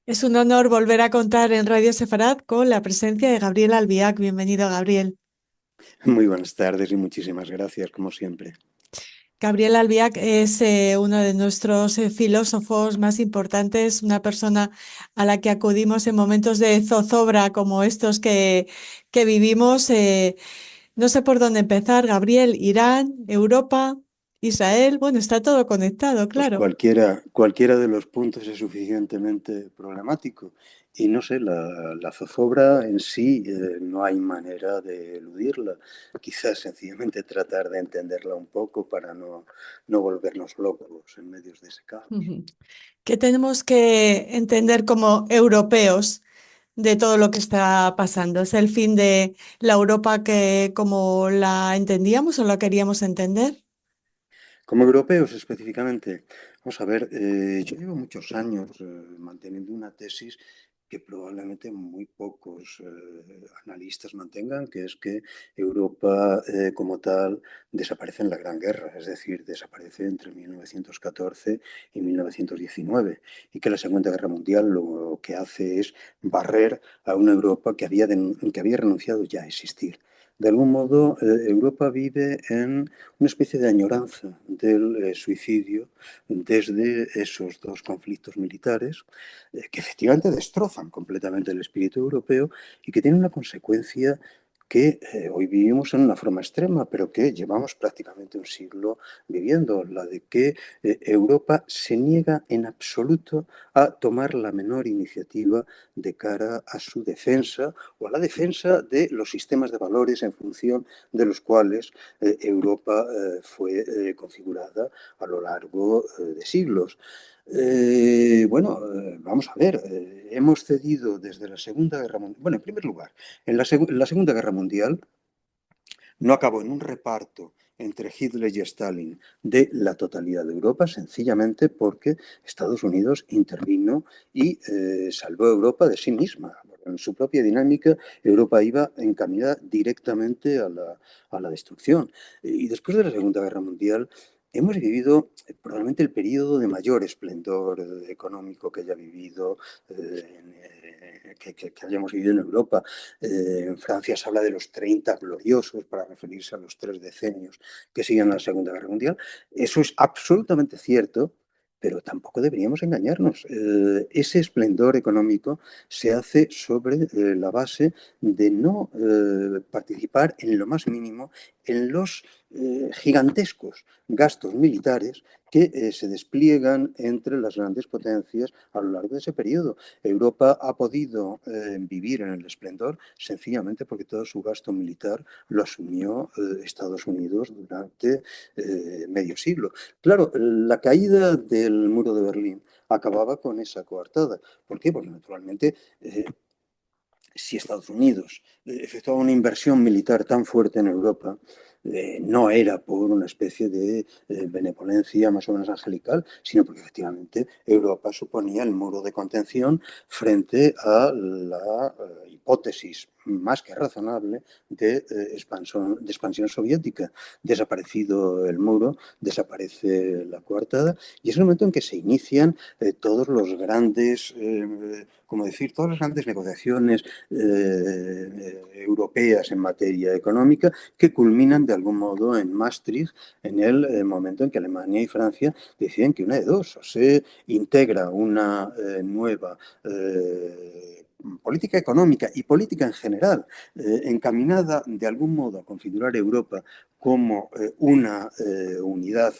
Es un honor volver a contar en Radio Sefarad con la presencia de Gabriel Albiac. Bienvenido, Gabriel. Muy buenas tardes y muchísimas gracias, como siempre. Gabriel Albiac es uno de nuestros filósofos más importantes, una persona a la que acudimos en momentos de zozobra como estos que vivimos. No sé por dónde empezar, Gabriel. Irán, Europa, Israel, bueno, está todo conectado, Pues claro. cualquiera de los puntos es suficientemente problemático. Y no sé, la zozobra en sí no hay manera de eludirla. Quizás sencillamente tratar de entenderla un poco para no volvernos locos en medio de ese caos. Ujú. ¿Qué tenemos que entender como europeos de todo lo que está pasando? ¿Es el fin de la Europa que como la entendíamos o la queríamos entender? Como europeos específicamente, vamos a ver, yo llevo muchos años manteniendo una tesis que probablemente muy pocos analistas mantengan, que es que Europa como tal desaparece en la Gran Guerra, es decir, desaparece entre 1914 y 1919, y que la Segunda Guerra Mundial lo que hace es barrer a una Europa que había renunciado ya a existir. De algún modo, Europa vive en una especie de añoranza del suicidio desde esos dos conflictos militares que efectivamente destrozan completamente el espíritu europeo y que tienen una consecuencia que hoy vivimos en una forma extrema, pero que llevamos prácticamente un siglo viviendo, la de que Europa se niega en absoluto a tomar la menor iniciativa de cara a su defensa o a la defensa de los sistemas de valores en función de los cuales Europa fue configurada a lo largo de siglos. Vamos a ver, hemos cedido desde la Segunda Guerra Mundial. Bueno, en primer lugar, en la Segunda Guerra Mundial no acabó en un reparto entre Hitler y Stalin de la totalidad de Europa, sencillamente porque Estados Unidos intervino y salvó a Europa de sí misma. En su propia dinámica, Europa iba encaminada directamente a la destrucción. Y después de la Segunda Guerra Mundial, hemos vivido probablemente el periodo de mayor esplendor económico que haya vivido, que hayamos vivido en Europa. En Francia se habla de los 30 gloriosos para referirse a los 3 decenios que siguen a la Segunda Guerra Mundial. Eso es absolutamente cierto, pero tampoco deberíamos engañarnos. Ese esplendor económico se hace sobre la base de no participar en lo más mínimo en los gigantescos gastos militares que se despliegan entre las grandes potencias a lo largo de ese periodo. Europa ha podido vivir en el esplendor sencillamente porque todo su gasto militar lo asumió Estados Unidos durante medio siglo. Claro, la caída del muro de Berlín acababa con esa coartada. ¿Por qué? Porque naturalmente si Estados Unidos efectuaba una inversión militar tan fuerte en Europa, no era por una especie de benevolencia más o menos angelical, sino porque efectivamente Europa suponía el muro de contención frente a la hipótesis más que razonable de expansión soviética. Desaparecido el muro, desaparece la coartada y es el momento en que se inician todos los grandes, como decir, todas las grandes negociaciones europeas en materia económica que culminan de algún modo en Maastricht en el momento en que Alemania y Francia deciden que una de dos, o se integra una nueva política económica y política en general encaminada de algún modo a configurar Europa como una unidad,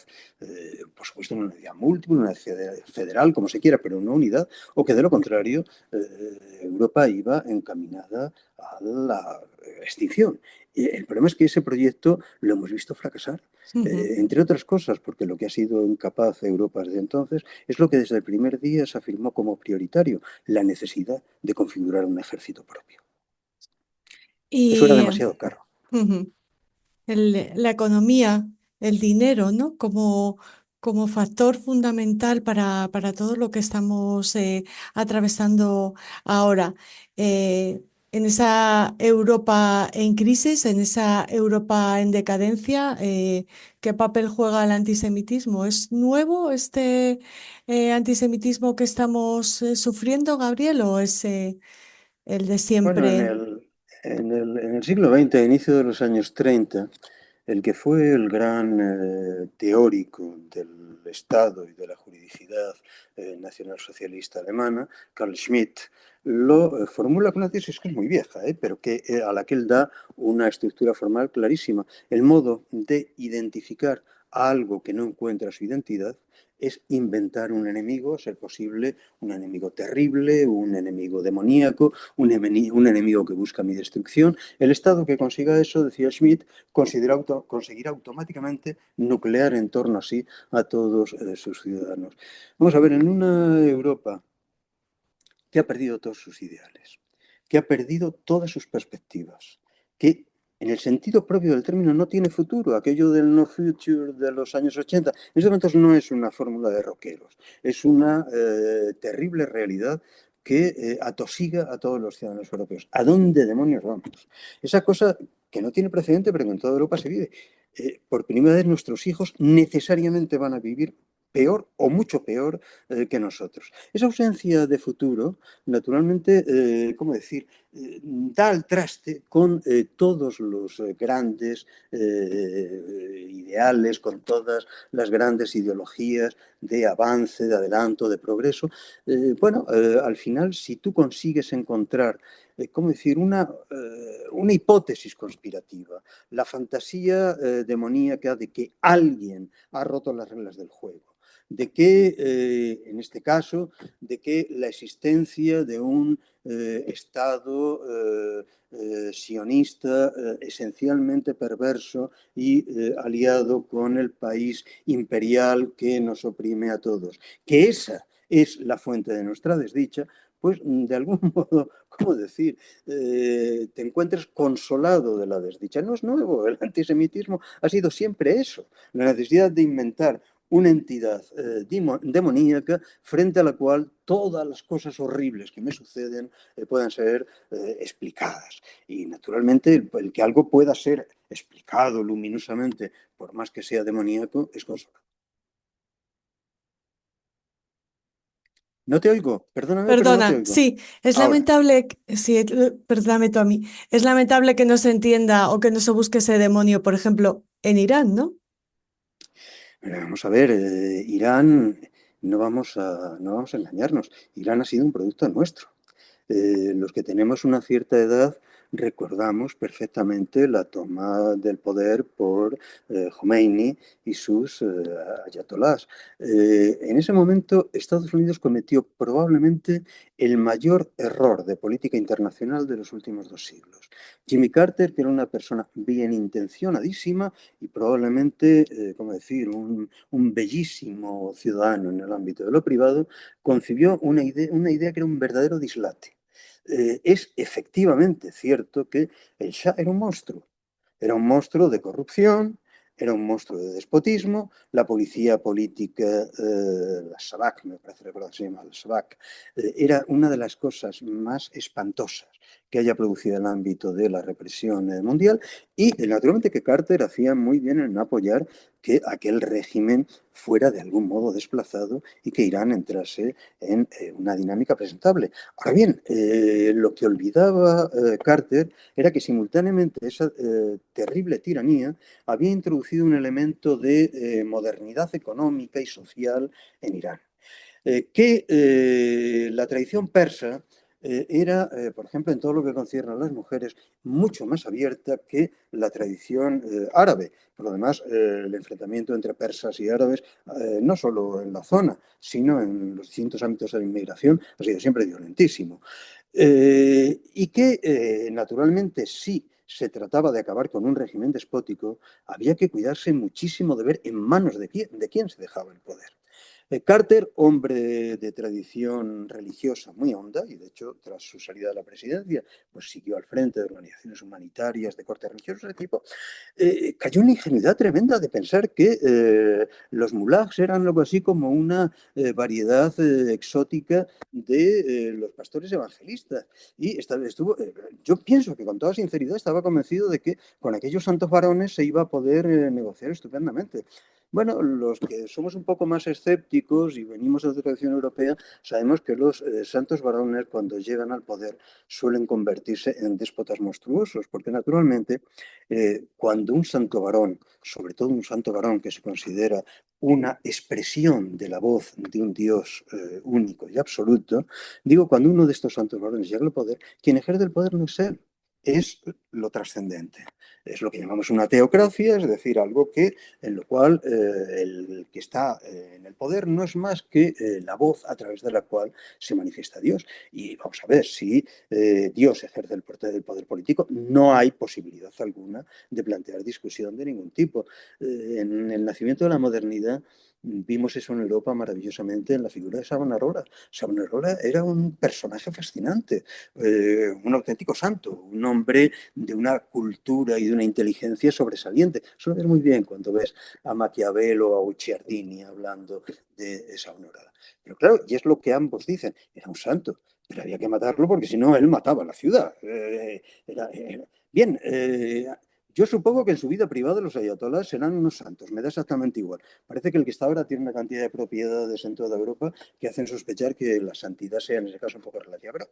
por supuesto una unidad múltiple, una unidad federal, como se quiera, pero una unidad, o que de lo contrario Europa iba encaminada a la extinción. Y el problema es que ese proyecto lo hemos visto fracasar, Ujú. entre otras cosas, porque lo que ha sido incapaz Europa desde entonces es lo que desde el primer día se afirmó como prioritario, la necesidad de configurar un ejército propio. Eso era Y demasiado caro. ujú, la economía, el dinero, ¿no? Como factor fundamental para todo lo que estamos atravesando ahora. en esa Europa en crisis, en esa Europa en decadencia, ¿qué papel juega el antisemitismo? ¿Es nuevo este antisemitismo que estamos sufriendo, Gabriel, o es el de Bueno, siempre? en el siglo XX, a inicio de los años 30, el que fue el gran teórico del Estado y de la juridicidad nacionalsocialista alemana, Carl Schmitt, lo formula con una tesis que es muy vieja, pero a la que él da una estructura formal clarísima. El modo de identificar a algo que no encuentra su identidad es inventar un enemigo, a ser posible un enemigo terrible, un enemigo demoníaco, un enemigo que busca mi destrucción. El Estado que consiga eso, decía Schmitt, conseguirá automáticamente nuclear en torno así a todos sus ciudadanos. Vamos a ver, en una Europa que ha perdido todos sus ideales, que ha perdido todas sus perspectivas, que en el sentido propio del término no tiene futuro, aquello del no future de los años 80, en estos momentos no es una fórmula de rockeros, es una terrible realidad que atosiga a todos los ciudadanos europeos. ¿A dónde demonios vamos? Esa cosa que no tiene precedente, pero que en toda Europa se vive. Por primera vez nuestros hijos necesariamente van a vivir peor o mucho peor que nosotros. Esa ausencia de futuro, naturalmente, ¿cómo decir?, da al traste con todos los grandes ideales, con todas las grandes ideologías de avance, de adelanto, de progreso. Al final, si tú consigues encontrar ¿cómo decir?, una hipótesis conspirativa, la fantasía demoníaca de que alguien ha roto las reglas del juego, de que, en este caso, de que la existencia de un Estado sionista esencialmente perverso y aliado con el país imperial que nos oprime a todos, que esa es la fuente de nuestra desdicha, pues de algún modo, ¿cómo decir?, te encuentres consolado de la desdicha. No es nuevo, el antisemitismo ha sido siempre eso, la necesidad de inventar una entidad demoníaca frente a la cual todas las cosas horribles que me suceden puedan ser explicadas. Y naturalmente el que algo pueda ser explicado luminosamente, por más que sea demoníaco, es consolado. No te oigo, perdóname, pero no te Perdona, oigo. sí, es Ahora, lamentable, sí, perdóname tú a mí, es lamentable que no se entienda o que no se busque ese demonio, por ejemplo, en Irán, ¿no? vamos a ver, Irán, no vamos a engañarnos, Irán ha sido un producto nuestro. Los que tenemos una cierta edad recordamos perfectamente la toma del poder por Khomeini y sus ayatolás. En ese momento, Estados Unidos cometió probablemente el mayor error de política internacional de los últimos 2 siglos. Jimmy Carter, que era una persona bien intencionadísima y probablemente, ¿cómo decir?, un bellísimo ciudadano en el ámbito de lo privado, concibió una idea que era un verdadero dislate. Es efectivamente cierto que el Shah era un monstruo de corrupción, era un monstruo de despotismo, la policía política, la SAVAK, me parece recordar que se llama la SAVAK, era una de las cosas más espantosas que haya producido en el ámbito de la represión mundial y naturalmente que Carter hacía muy bien en apoyar que aquel régimen fuera de algún modo desplazado y que Irán entrase en una dinámica presentable. Ahora bien, lo que olvidaba Carter era que simultáneamente esa terrible tiranía había introducido un elemento de modernidad económica y social en Irán. Que la tradición persa era, por ejemplo, en todo lo que concierne a las mujeres, mucho más abierta que la tradición árabe. Por lo demás, el enfrentamiento entre persas y árabes, no solo en la zona, sino en los distintos ámbitos de la inmigración, ha sido siempre violentísimo. Y que, naturalmente, sí se trataba de acabar con un régimen despótico, había que cuidarse muchísimo de ver en manos de quién se dejaba el poder. Carter, hombre de tradición religiosa muy honda, y de hecho, tras su salida de la presidencia, pues siguió al frente de organizaciones humanitarias de corte religioso de tipo, cayó en la ingenuidad tremenda de pensar que los mulajs eran algo así como una variedad exótica de los pastores evangelistas. Y yo pienso que con toda sinceridad estaba convencido de que con aquellos santos varones se iba a poder negociar estupendamente. Bueno, los que somos un poco más escépticos y venimos de la tradición europea, sabemos que los santos varones cuando llegan al poder suelen convertirse en déspotas monstruosos, porque naturalmente cuando un santo varón, sobre todo un santo varón que se considera una expresión de la voz de un Dios único y absoluto, digo, cuando uno de estos santos varones llega al poder, quien ejerce el poder no es él, es lo trascendente. Es lo que llamamos una teocracia, es decir, algo que, en lo cual el que está en el poder no es más que la voz a través de la cual se manifiesta Dios. Y vamos a ver, si Dios ejerce el poder político, no hay posibilidad alguna de plantear discusión de ningún tipo. En el nacimiento de la modernidad vimos eso en Europa maravillosamente en la figura de Savonarola. Savonarola era un personaje fascinante, un auténtico santo, un hombre de una cultura y de una inteligencia sobresaliente. Eso lo ves muy bien cuando ves a Maquiavelo o a Ucciardini hablando de Savonarola. Pero claro, y es lo que ambos dicen, era un santo, pero había que matarlo porque si no él mataba la ciudad. Bien, yo supongo que en su vida privada los ayatolás serán unos santos, me da exactamente igual. Parece que el que está ahora tiene una cantidad de propiedades en toda Europa que hacen sospechar que la santidad sea en ese caso un poco relativa. Pero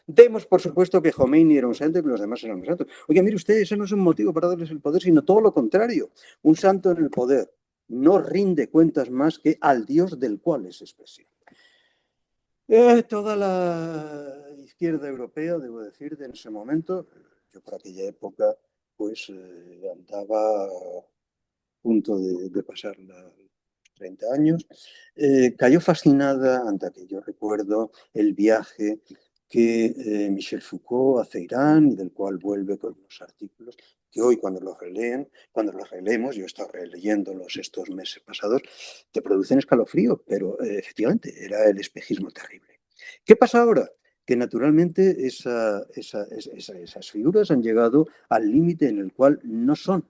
demos por supuesto que Khomeini era un santo y que los demás eran unos santos. Oiga, mire usted, ese no es un motivo para darles el poder, sino todo lo contrario. Un santo en el poder no rinde cuentas más que al Dios del cual es expresión. Toda la izquierda europea, debo decir, en ese momento, yo por aquella época, pues andaba a punto de pasar los 30 años, cayó fascinada ante aquello. Recuerdo el viaje que Michel Foucault hace a Irán y del cual vuelve con unos artículos que hoy cuando los releemos, yo he estado releyéndolos estos meses pasados, te producen escalofrío, pero efectivamente era el espejismo terrible. ¿Qué pasa ahora? Que naturalmente esas figuras han llegado al límite en el cual no son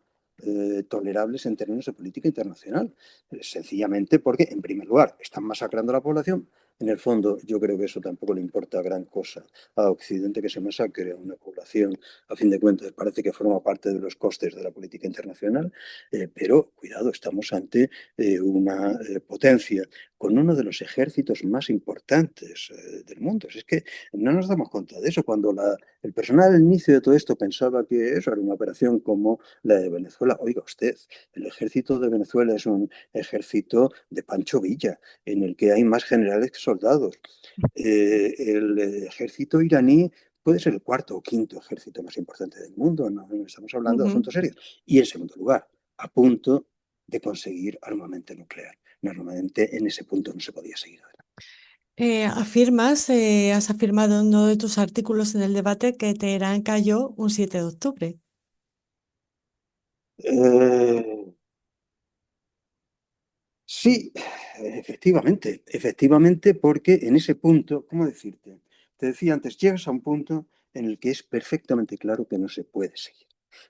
tolerables en términos de política internacional. Sencillamente porque, en primer lugar, están masacrando a la población. En el fondo, yo creo que eso tampoco le importa gran cosa a Occidente que se masacre a una población. A fin de cuentas, parece que forma parte de los costes de la política internacional. Pero, cuidado, estamos ante una potencia con uno de los ejércitos más importantes del mundo. Es que no nos damos cuenta de eso. Cuando el personal al inicio de todo esto pensaba que eso era una operación como la de Venezuela, oiga usted, el ejército de Venezuela es un ejército de Pancho Villa, en el que hay más generales que soldados. El ejército iraní puede ser el cuarto o quinto ejército más importante del mundo, no estamos hablando de Ujú. asuntos serios. Y en segundo lugar, a punto de conseguir armamento nuclear. Normalmente en ese punto no se podía seguir adelante. Has afirmado en uno de tus artículos en el debate que Teherán cayó un 7 de octubre. Eh, Sí, efectivamente, porque en ese punto, ¿cómo decirte? Te decía antes, llegas a un punto en el que es perfectamente claro que no se puede seguir.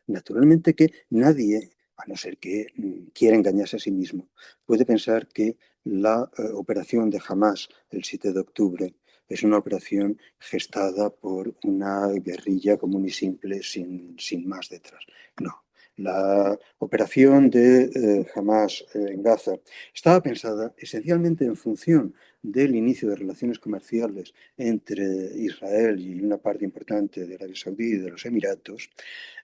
Naturalmente que nadie, a no ser que quiera engañarse a sí mismo, puede pensar que la operación de Hamas el 7 de octubre es una operación gestada por una guerrilla común y simple sin más detrás. No. La operación de Hamas en Gaza estaba pensada esencialmente en función del inicio de relaciones comerciales entre Israel y una parte importante de Arabia Saudí y de los Emiratos,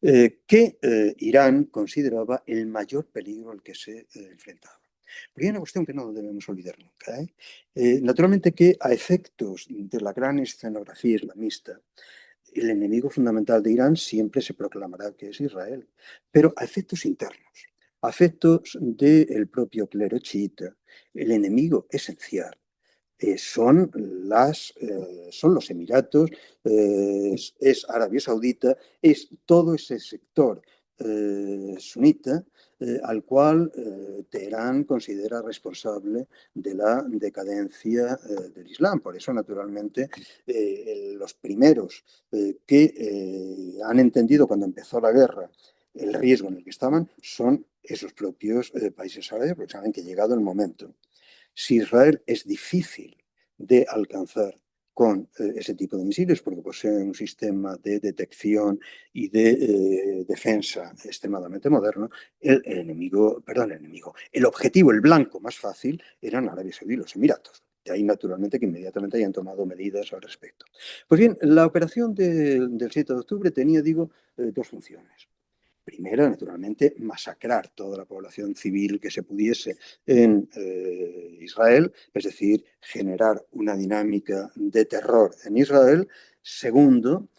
que Irán consideraba el mayor peligro al que se enfrentaba. Pero hay una cuestión que no debemos olvidar nunca. Naturalmente que a efectos de la gran escenografía islamista, el enemigo fundamental de Irán siempre se proclamará que es Israel, pero a efectos internos, a efectos del propio clero chiita, el enemigo esencial son los Emiratos, es Arabia Saudita, es todo ese sector sunita, al cual Teherán considera responsable de la decadencia del Islam. Por eso, naturalmente, los primeros que han entendido cuando empezó la guerra el riesgo en el que estaban son esos propios países árabes, porque saben que ha llegado el momento. Si Israel es difícil de alcanzar con ese tipo de misiles, porque posee un sistema de detección y de defensa extremadamente moderno, el objetivo, el blanco más fácil, eran Arabia Saudí y los Emiratos. De ahí, naturalmente, que inmediatamente hayan tomado medidas al respecto. Pues bien, la operación del 7 de octubre tenía, digo, dos funciones. Primera, naturalmente, masacrar toda la población civil que se pudiese en Israel, es decir, generar una dinámica de terror en Israel. Segundo,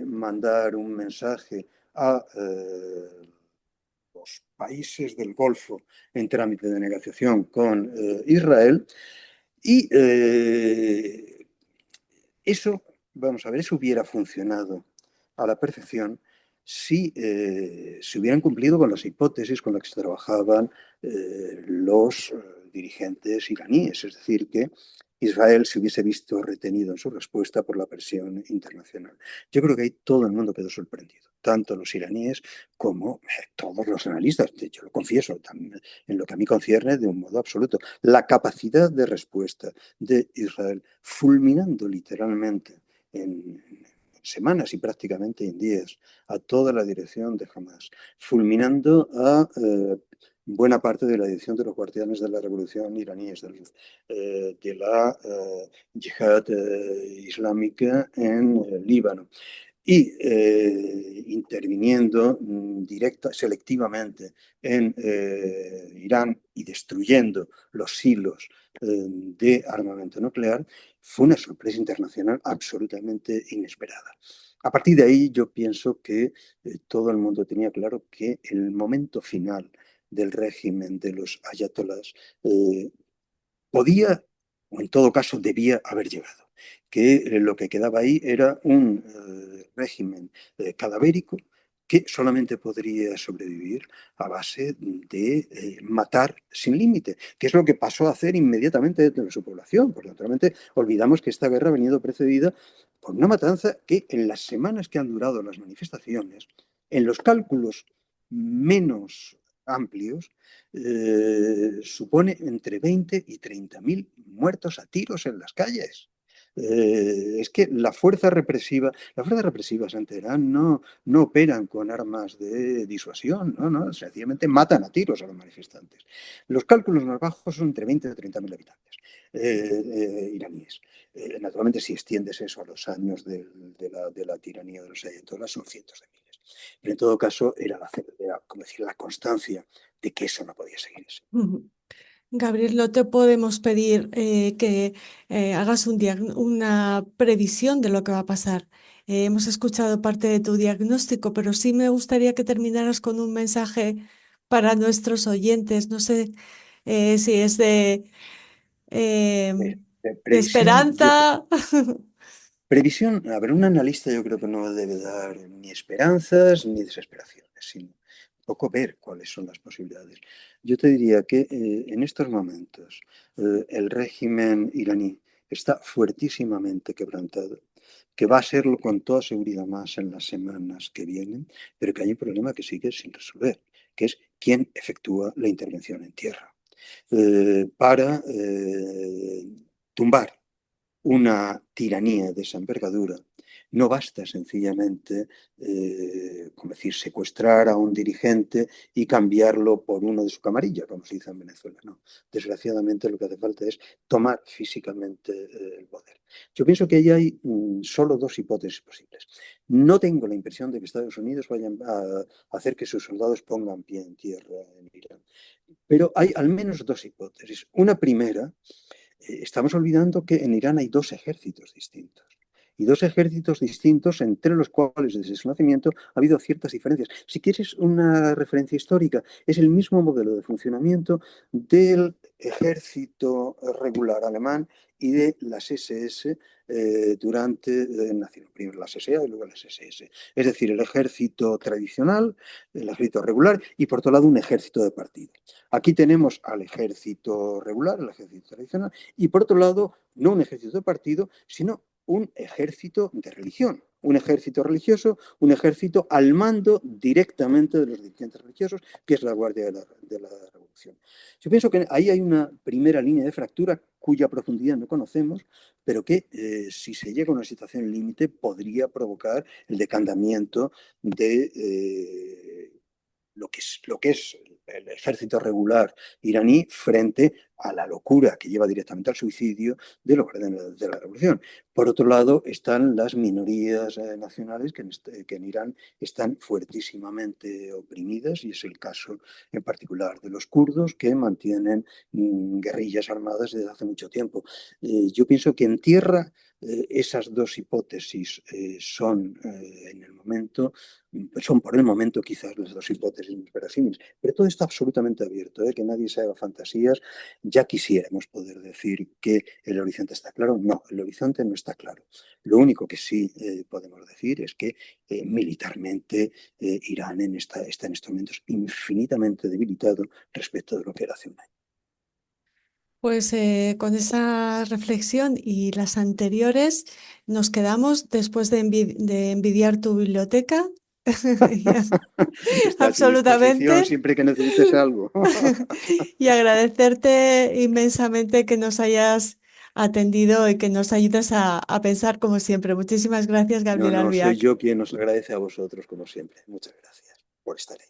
mandar un mensaje a los países del Golfo en trámite de negociación con Israel. Y eso, vamos a ver, eso hubiera funcionado a la perfección si se hubieran cumplido con las hipótesis con las que se trabajaban los dirigentes iraníes, es decir, que Israel se hubiese visto retenido en su respuesta por la presión internacional. Yo creo que ahí todo el mundo quedó sorprendido, tanto los iraníes como todos los analistas. Yo lo confieso, también, en lo que a mí concierne, de un modo absoluto. La capacidad de respuesta de Israel, fulminando literalmente en semanas y prácticamente en días a toda la dirección de Hamas, fulminando a buena parte de la dirección de los guardianes de la revolución iraníes, de la yihad islámica en Líbano, y interviniendo selectivamente en Irán y destruyendo los silos de armamento nuclear, fue una sorpresa internacional absolutamente inesperada. A partir de ahí yo pienso que todo el mundo tenía claro que el momento final del régimen de los ayatolás podía, o en todo caso debía haber llegado, que lo que quedaba ahí era un régimen cadavérico que solamente podría sobrevivir a base de matar sin límite, que es lo que pasó a hacer inmediatamente dentro de su población, porque naturalmente olvidamos que esta guerra ha venido precedida por una matanza que en las semanas que han durado las manifestaciones, en los cálculos menos amplios, supone entre 20 y 30.000 muertos a tiros en las calles. Es que las fuerzas represivas en Teherán no operan con armas de disuasión, no, sencillamente matan a tiros a los manifestantes. Los cálculos más bajos son entre 20 y 30.000 habitantes iraníes. Naturalmente, si extiendes eso a los años de la tiranía de los ayatolás, son cientos de miles. Pero en todo caso, era como decir, la constancia de que eso no podía seguir así. Gabriel, no te podemos pedir que hagas una previsión de lo que va a pasar. Hemos escuchado parte de tu diagnóstico, pero sí me gustaría que terminaras con un mensaje para nuestros oyentes. No sé si es eh, de Previsión, esperanza. previsión, a ver, un analista yo creo que no debe dar ni esperanzas ni desesperaciones, sino un poco ver cuáles son las posibilidades. Yo te diría que en estos momentos el régimen iraní está fuertísimamente quebrantado, que va a serlo con toda seguridad más en las semanas que vienen, pero que hay un problema que sigue sin resolver, que es quién efectúa la intervención en tierra para tumbar una tiranía de esa envergadura. No basta sencillamente, como decir, secuestrar a un dirigente y cambiarlo por uno de su camarilla, como se dice en Venezuela. No. Desgraciadamente lo que hace falta es tomar físicamente el poder. Yo pienso que ahí hay solo dos hipótesis posibles. No tengo la impresión de que Estados Unidos vayan a hacer que sus soldados pongan pie en tierra en Irán. Pero hay al menos dos hipótesis. Una primera, estamos olvidando que en Irán hay dos ejércitos distintos. Y dos ejércitos distintos entre los cuales desde su nacimiento ha habido ciertas diferencias. Si quieres una referencia histórica, es el mismo modelo de funcionamiento del ejército regular alemán y de las SS durante nació primero las SA y luego las SS. Es decir, el ejército tradicional, el ejército regular y por otro lado un ejército de partido. Aquí tenemos al ejército regular, el ejército tradicional, y por otro lado no un ejército de partido, sino un ejército de religión, un ejército religioso, un ejército al mando directamente de los dirigentes religiosos, que es la Guardia de la Revolución. Yo pienso que ahí hay una primera línea de fractura cuya profundidad no conocemos, pero que si se llega a una situación límite podría provocar el decantamiento de lo que es el ejército regular iraní frente a la locura que lleva directamente al suicidio de los guardianes de la revolución. Por otro lado, están las minorías nacionales que en Irán están fuertísimamente oprimidas y es el caso en particular de los kurdos que mantienen guerrillas armadas desde hace mucho tiempo. Yo pienso que en tierra esas dos hipótesis en el momento son por el momento quizás las dos hipótesis verosímiles, pero todo está absolutamente abierto, que nadie se haga fantasías. Ya quisiéramos poder decir que el horizonte está claro. No, el horizonte no está claro. Lo único que sí podemos decir es que militarmente Irán está en estos momentos infinitamente debilitado respecto de lo que era hace un año. Pues con esa reflexión y las anteriores nos quedamos después de envidiar tu biblioteca. Ya, Está a tu disposición absolutamente. siempre que necesites algo. Y agradecerte inmensamente que nos hayas atendido y que nos ayudes a pensar como siempre. Muchísimas gracias, No, Gabriel no, soy Albiac. yo quien os agradece a vosotros, como siempre. Muchas gracias por estar ahí.